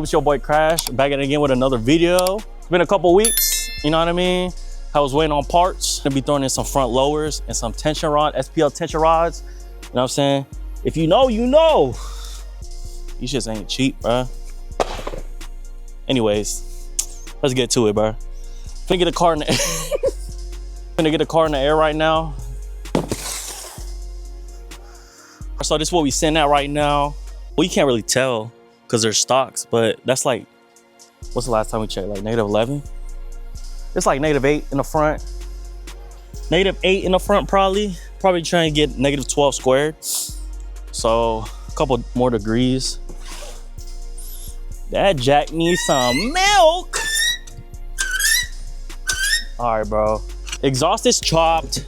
YouTube? It's your boy Crash, back at it again with another video. It's been a couple weeks, you know what I mean? I was waiting on parts. Gonna be throwing in some front lowers and some tension rod, SPL tension rods. You know what I'm saying? If you know, you know. These shits ain't cheap, bruh. Anyways, let's get to it, bruh. Finna get a car in the air. Finna get a car in the air right now. So this is what we send out right now. Well, you can't really tell because they're stocks, but that's like, what's the last time we checked? Like -11? It's like -8 in the front. -8 in the front probably. Probably trying to get -12 squared. So a couple more degrees. That jack needs some milk. All right, bro. Exhaust is chopped.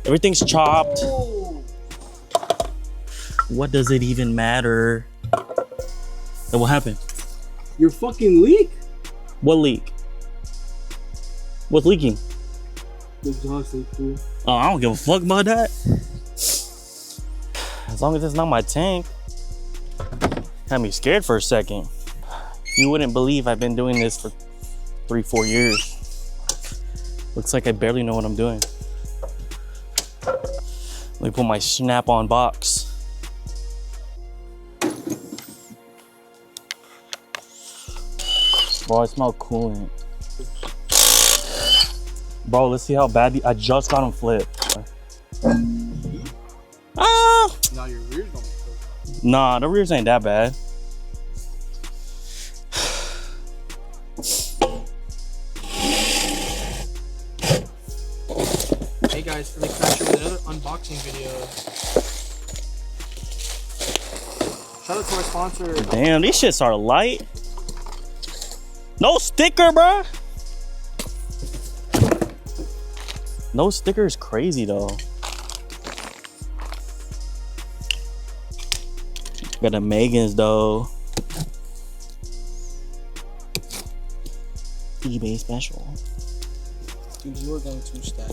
Everything's chopped. What does it even matter? Then what happened? Your fucking leak? What leak? What's leaking? The exhaust leak, fool. Oh, I don't give a fuck about that. As long as it's not my tank. Had me scared for a second. You wouldn't believe I've been doing this for 3-4 years. Looks like I barely know what I'm doing. Let me put my snap-on box. Bro, I smell coolant. Bro, let's see how bad I just got him flipped. Ah! Now your rear's gonna be flipped. Nah, the rears ain't that bad. Hey guys, for the Crash with another unboxing video. Shout out to our sponsor. Damn, these shits are light. No sticker, bruh. No sticker is crazy though. Got the Megans though. eBay special. Dude, you are going to stack.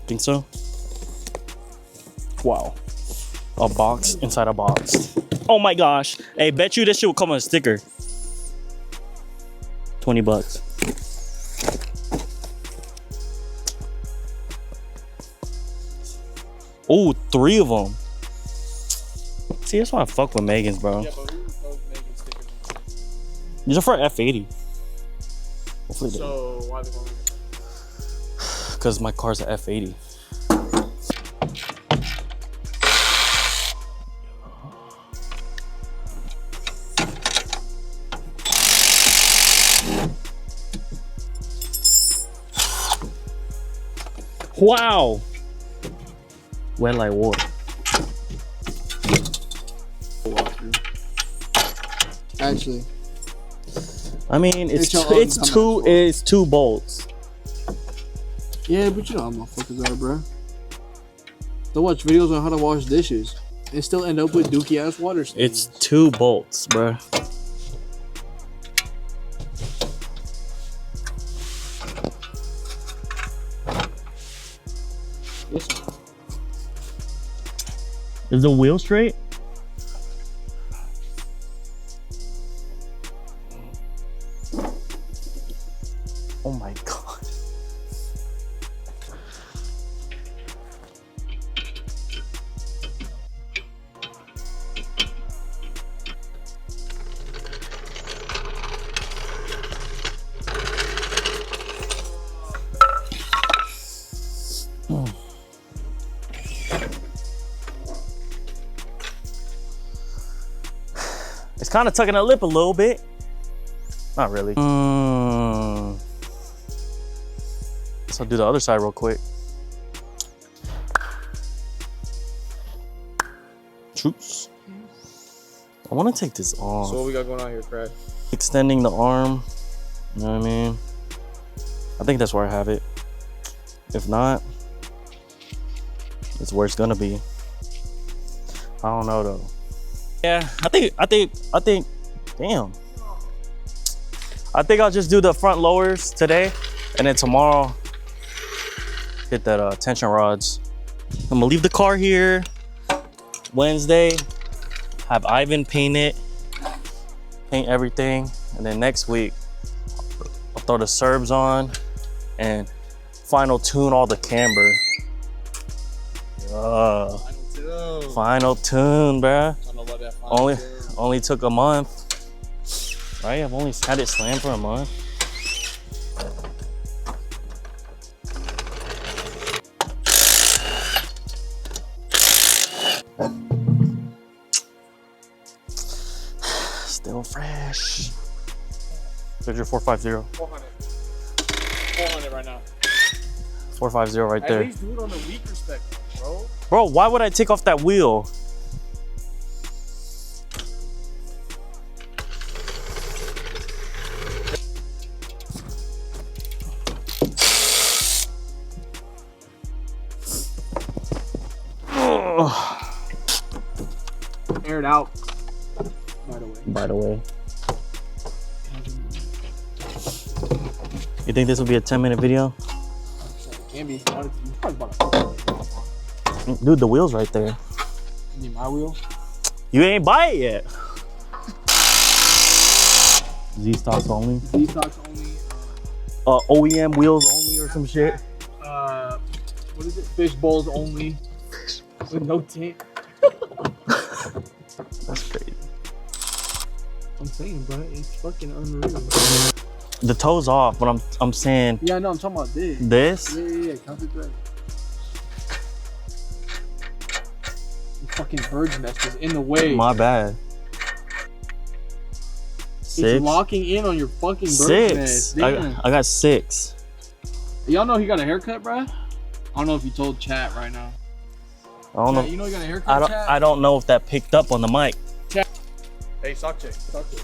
Think so? Wow. A box inside a box. Oh my gosh. Hey, bet you this shit will come on a sticker. 20 bucks. Oh, 3 of them. See, that's why I fuck with Megans, bro. Yeah, but who knows Megan stickers? These are for F80. Hopefully they. So, why are they going to Because my car's a F80. Wow! Wet like water. Actually, I mean, it's two bolts. yeah, but you know how motherfuckers are, bro. They'll watch videos on how to wash dishes and still end up with dookie ass water stains. It's 2 bolts, bruh. Yes. Is the wheel straight? Oh my god. It's kind of tucking a lip a little bit. Not really. So I'll do the other side real quick. Troops. I want to take this off. So what we got going on here, Crash? Extending the arm. You know what I mean? I think that's where I have it. If not, it's where it's gonna be. I don't know though. Yeah, I think, damn. I think I'll just do the front lowers today, and then tomorrow, hit that tension rods. I'm gonna leave the car here Wednesday, have Ivan paint it, paint everything, and then next week I'll throw the Serbs on and final tune all the camber. Final tune, bruh. Only took a month, right? I've only had it slammed for a month. Still fresh. There's your 450. 400. 400 right now. 450 right there. At least do it on the weaker spectrum, bro. Bro, why would I take off that wheel? Air it out. By the way. You think this will be a 10-minute video? Can be. Dude, the wheel's right there. You need my wheel? You ain't buy it yet. Z-Stocks only. Z-Stocks only. OEM wheels only or some shit. What is it? Fish bowls only. With no tint. That's crazy. I'm saying, bro, it's fucking unreal. The toe's off, but I'm saying. Yeah, no, I'm talking about this. This? Yeah. Counter thread. The fucking bird's nest is in the way. My bad. It's 6. locking in on your fucking bird's nest. 6. I got 6. Y'all know he got a haircut, bro? I don't know if you told chat right now. I don't know. You know he got a haircut, chat? I don't know if that picked up on the mic. Chat. Hey, sock check. Sock check.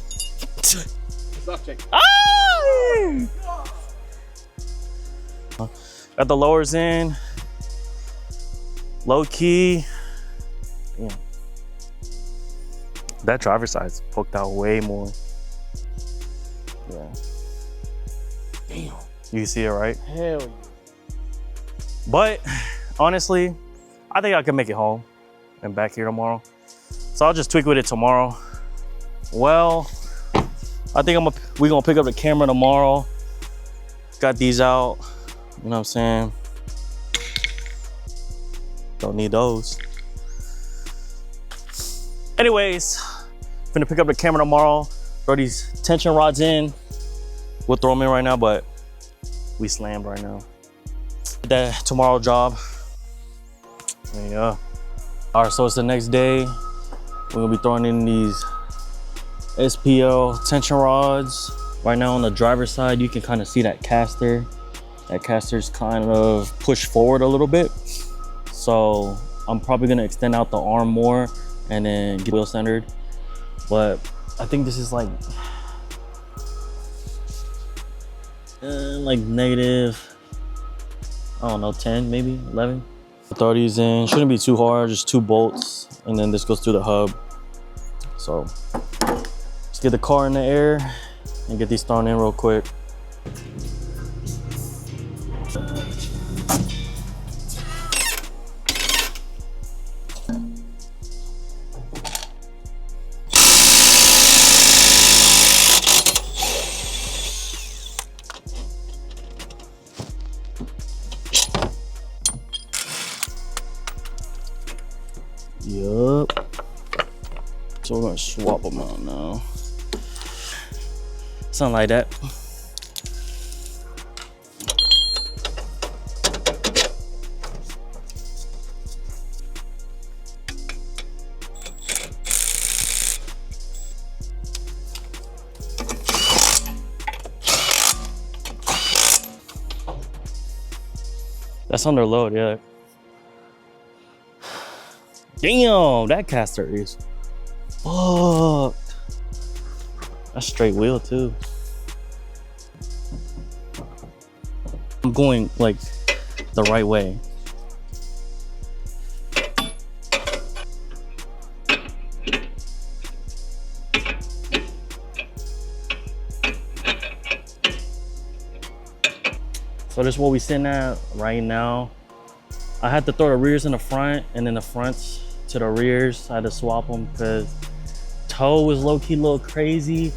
Sock check. Ah! Got the lowers in. Low key. Damn. That driver's side's poked out way more. Yeah. Damn. You can see it, right? Hell yeah. But honestly, I think I can make it home and back here tomorrow. So I'll just tweak with it tomorrow. Well, I think we're gonna pick up the camera tomorrow. Got these out, you know what I'm saying? Don't need those. Anyways, gonna pick up the camera tomorrow, throw these tension rods in. We'll throw them in right now, but we slammed right now. That tomorrow job. Yeah. All right, so it's the next day. We're gonna be throwing in these SPL tension rods. Right now on the driver's side, you can kind of see that caster. That caster's kind of pushed forward a little bit. So I'm probably gonna extend out the arm more and then get wheel centered. But I think this is like negative, I don't know, 10 maybe, 11. Throw these in, shouldn't be too hard, just 2 bolts, and then this goes through the hub. So let's get the car in the air and get these thrown in real quick. Yup. So we're gonna swap them out now. Something like that. That's under load, yeah. Damn, that caster is fucked. That's straight wheel too. I'm going like the right way. So this is what we sitting at right now. I had to throw the rears in the front and then the fronts to the rears. I had to swap them because toe was low-key a little crazy.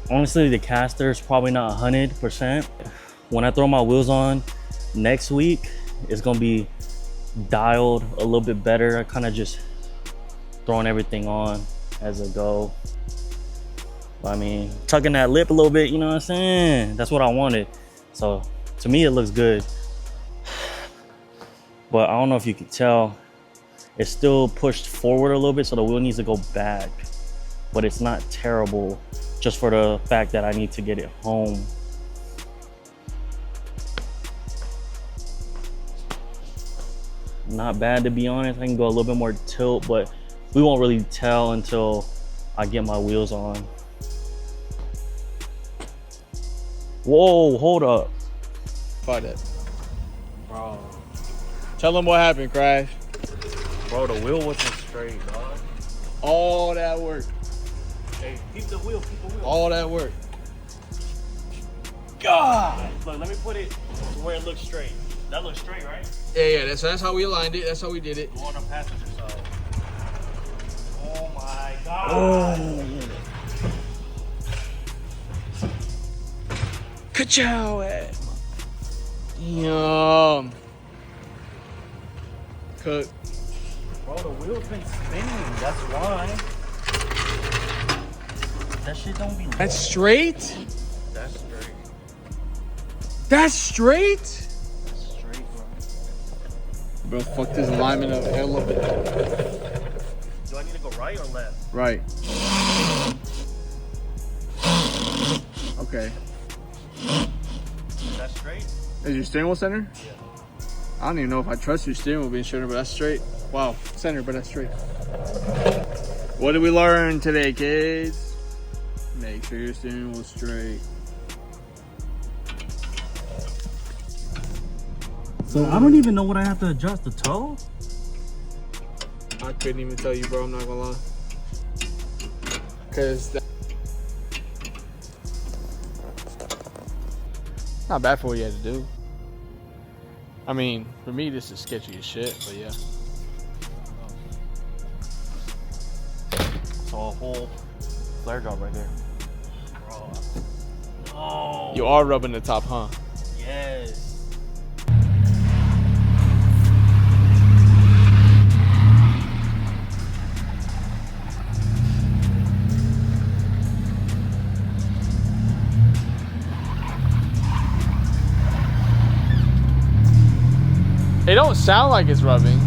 Honestly, the caster is probably not 100%. When I throw my wheels on next week, it's gonna be dialed a little bit better. I kind of just throwing everything on as I go. I mean, tucking that lip a little bit, you know what I'm saying? That's what I wanted. So to me, it looks good. But I don't know if you can tell, it's still pushed forward a little bit, so the wheel needs to go back. But it's not terrible, just for the fact that I need to get it home. Not bad, to be honest. I can go a little bit more tilt, but we won't really tell until I get my wheels on. Whoa, hold up. Fuck it. Bro. Tell them what happened, Crash. Bro, the wheel wasn't straight, dog. All that work. Hey, keep the wheel, keep the wheel. All that work. God! Look, let me put it to where it looks straight. That looks straight, right? Yeah, that's how we aligned it. That's how we did it. Go on the passenger side. Oh my God. Ka-chow it. Yum. Cook. Bro, the wheel's been spinning. That's why. That shit don't be. That's straight? That's straight. That's straight? That's straight, bro. Bro, fuck this alignment up hell of it. Do I need to go right or left? Right. Okay. Is that straight? Is your steering wheel center? Yeah. I don't even know if I trust your steering wheel being center, but that's straight. Wow, center, but that's straight. What did we learn today, kids? Make sure your steering wheel's straight. So I don't even know what I have to adjust, the toe? I couldn't even tell you, bro, I'm not gonna lie. Cause not bad for what you had to do. I mean, for me, this is sketchy as shit, but yeah. So a whole flare job right there. Bro. No. You are rubbing the top, huh? Yes. It don't sound like it's rubbing,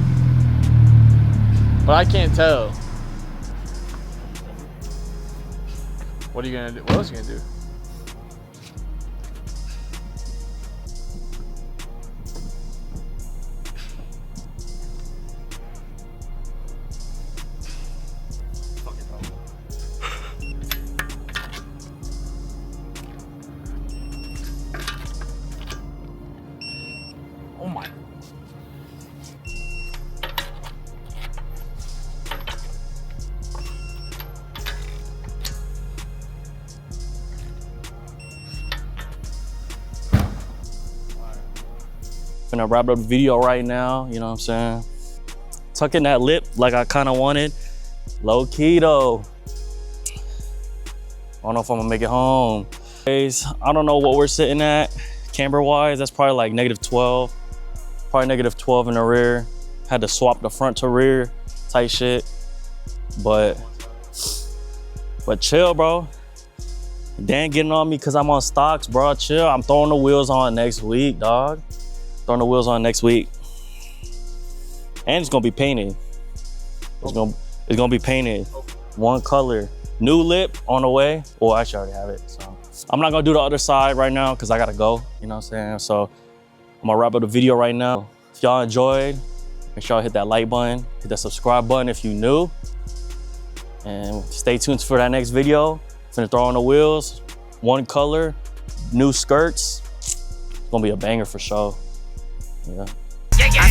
but I can't tell. What are you gonna do? What else are you gonna do? Fuck it, bro. Oh my. Gonna wrap up the video right now, you know what I'm saying? Tuck in that lip like I kind of wanted. Low key though. I don't know if I'm gonna make it home. Guys, I don't know what we're sitting at camber wise. That's probably like -12. Probably -12 in the rear. Had to swap the front to rear type shit. But chill, bro. Dan getting on me because I'm on stocks, bro. Chill. I'm throwing the wheels on next week, dog. Throwing the wheels on next week. And it's gonna be painted. It's gonna be painted. One color. New lip on the way. Well, actually I already have it. So I'm not gonna do the other side right now because I gotta go. You know what I'm saying? So I'm gonna wrap up the video right now. If y'all enjoyed, make sure y'all hit that like button, hit that subscribe button if you new. And stay tuned for that next video. Finna throw on the wheels. One color, new skirts. It's gonna be a banger for sure. Yeah.